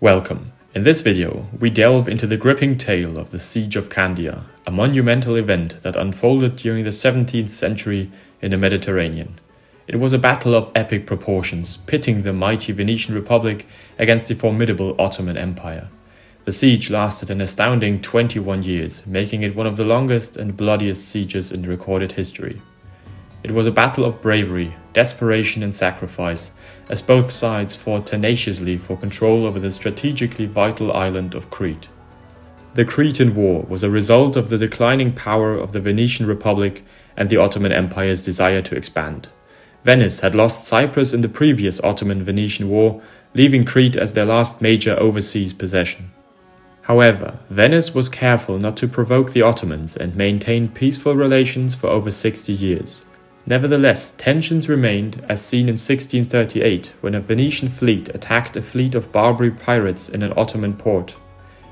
Welcome. In this video, we delve into the gripping tale of the Siege of Candia, a monumental event that unfolded during the 17th century in the Mediterranean. It was a battle of epic proportions, pitting the mighty Venetian Republic against the formidable Ottoman Empire. The siege lasted an astounding 21 years, making it one of the longest and bloodiest sieges in recorded history. It was a battle of bravery, desperation and sacrifice, as both sides fought tenaciously for control over the strategically vital island of Crete. The Cretan War was a result of the declining power of the Venetian Republic and the Ottoman Empire's desire to expand. Venice had lost Cyprus in the previous Ottoman-Venetian War, leaving Crete as their last major overseas possession. However, Venice was careful not to provoke the Ottomans and maintained peaceful relations for over 60 years. Nevertheless, tensions remained, as seen in 1638, when a Venetian fleet attacked a fleet of Barbary pirates in an Ottoman port.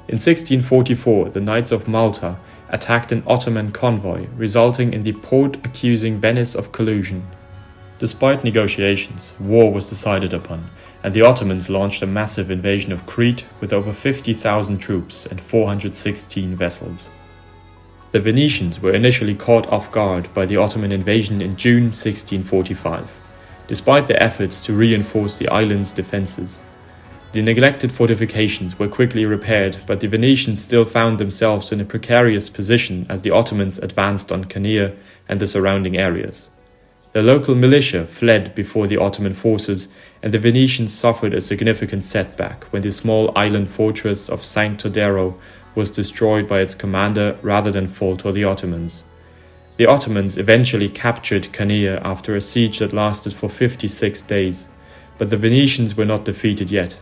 In 1644, the Knights of Malta attacked an Ottoman convoy, resulting in the port accusing Venice of collusion. Despite negotiations, war was decided upon, and the Ottomans launched a massive invasion of Crete with over 50,000 troops and 416 vessels. The Venetians were initially caught off guard by the Ottoman invasion in June 1645, despite their efforts to reinforce the island's defences. The neglected fortifications were quickly repaired, but the Venetians still found themselves in a precarious position as the Ottomans advanced on Candia and the surrounding areas. The local militia fled before the Ottoman forces, and the Venetians suffered a significant setback when the small island fortress of St. Todero was destroyed by its commander rather than fall to the Ottomans. The Ottomans eventually captured Candia after a siege that lasted for 56 days, but the Venetians were not defeated yet.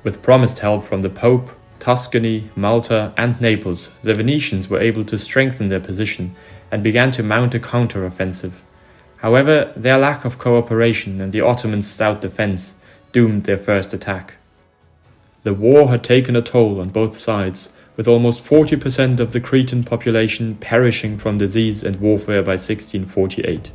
With promised help from the Pope, Tuscany, Malta and Naples, the Venetians were able to strengthen their position and began to mount a counter-offensive. However, their lack of cooperation and the Ottomans' stout defense doomed their first attack. The war had taken a toll on both sides, with almost 40% of the Cretan population perishing from disease and warfare by 1648.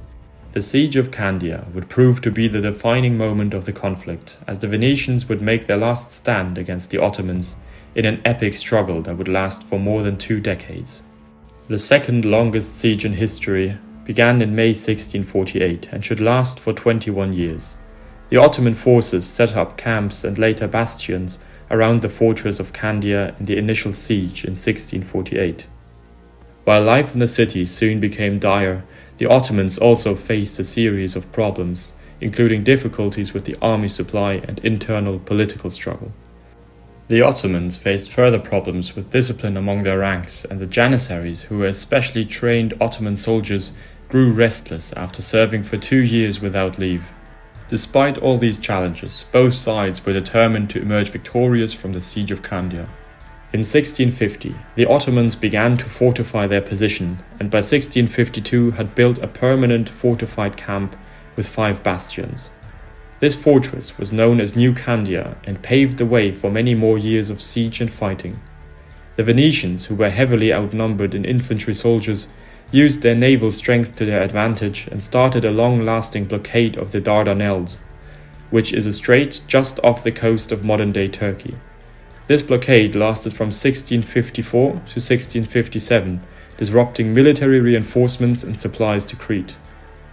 The Siege of Candia would prove to be the defining moment of the conflict, as the Venetians would make their last stand against the Ottomans in an epic struggle that would last for more than 2 decades. The second longest siege in history began in May 1648 and should last for 21 years. The Ottoman forces set up camps and later bastions around the fortress of Candia in the initial siege in 1648. While life in the city soon became dire, the Ottomans also faced a series of problems, including difficulties with the army supply and internal political struggle. The Ottomans faced further problems with discipline among their ranks, and the Janissaries, who were especially trained Ottoman soldiers, grew restless after serving for 2 years without leave. Despite all these challenges, both sides were determined to emerge victorious from the Siege of Candia. In 1650, the Ottomans began to fortify their position, and by 1652 had built a permanent fortified camp with 5 bastions. This fortress was known as New Candia and paved the way for many more years of siege and fighting. The Venetians, who were heavily outnumbered in infantry soldiers, used their naval strength to their advantage and started a long-lasting blockade of the Dardanelles, which is a strait just off the coast of modern-day Turkey. This blockade lasted from 1654 to 1657, disrupting military reinforcements and supplies to Crete.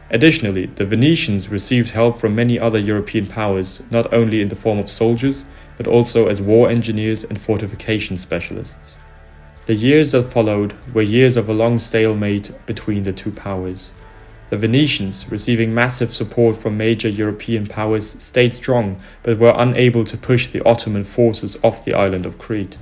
Additionally, the Venetians received help from many other European powers, not only in the form of soldiers, but also as war engineers and fortification specialists. The years that followed were years of a long stalemate between the two powers. The Venetians, receiving massive support from major European powers, stayed strong but were unable to push the Ottoman forces off the island of Crete.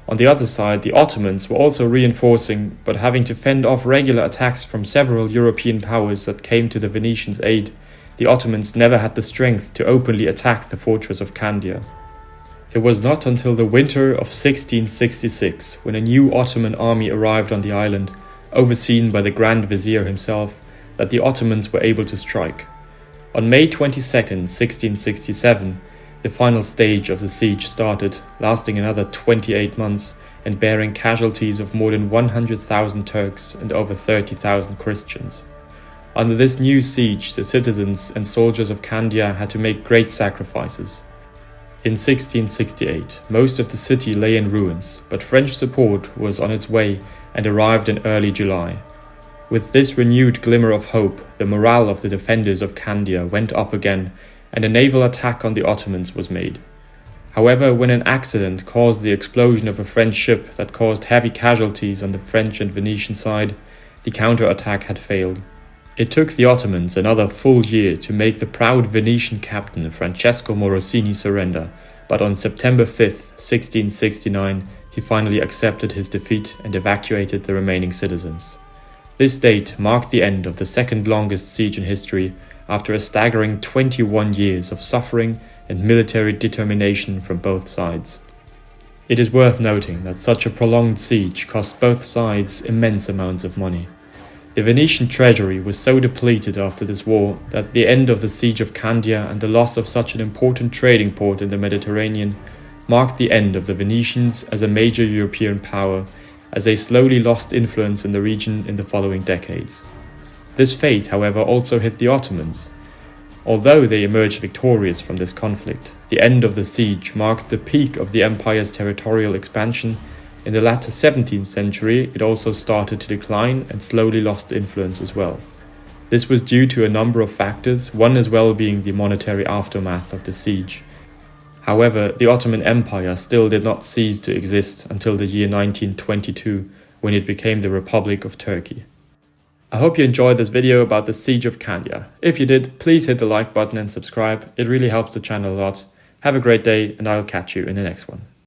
On the other side, the Ottomans were also reinforcing but having to fend off regular attacks from several European powers that came to the Venetians' aid. The Ottomans never had the strength to openly attack the fortress of Candia. It was not until the winter of 1666, when a new Ottoman army arrived on the island, overseen by the Grand Vizier himself, that the Ottomans were able to strike. On May 22, 1667, the final stage of the siege started, lasting another 28 months and bearing casualties of more than 100,000 Turks and over 30,000 Christians. Under this new siege, the citizens and soldiers of Candia had to make great sacrifices. In 1668, most of the city lay in ruins, but French support was on its way and arrived in early July. With this renewed glimmer of hope, the morale of the defenders of Candia went up again, and a naval attack on the Ottomans was made. However, when an accident caused the explosion of a French ship that caused heavy casualties on the French and Venetian side, the counterattack had failed. It took the Ottomans another full year to make the proud Venetian captain Francesco Morosini surrender, but on September 5, 1669, he finally accepted his defeat and evacuated the remaining citizens. This date marked the end of the second longest siege in history, after a staggering 21 years of suffering and military determination from both sides. It is worth noting that such a prolonged siege cost both sides immense amounts of money. The Venetian treasury was so depleted after this war that the end of the Siege of Candia and the loss of such an important trading port in the Mediterranean marked the end of the Venetians as a major European power, as they slowly lost influence in the region in the following decades. This fate, however, also hit the Ottomans. Although they emerged victorious from this conflict, the end of the siege marked the peak of the empire's territorial expansion. In the latter 17th century, it also started to decline and slowly lost influence as well. This was due to a number of factors, one as well being the monetary aftermath of the siege. However, the Ottoman Empire still did not cease to exist until the year 1922, when it became the Republic of Turkey. I hope you enjoyed this video about the Siege of Candia. If you did, please hit the like button and subscribe. It really helps the channel a lot. Have a great day, and I'll catch you in the next one.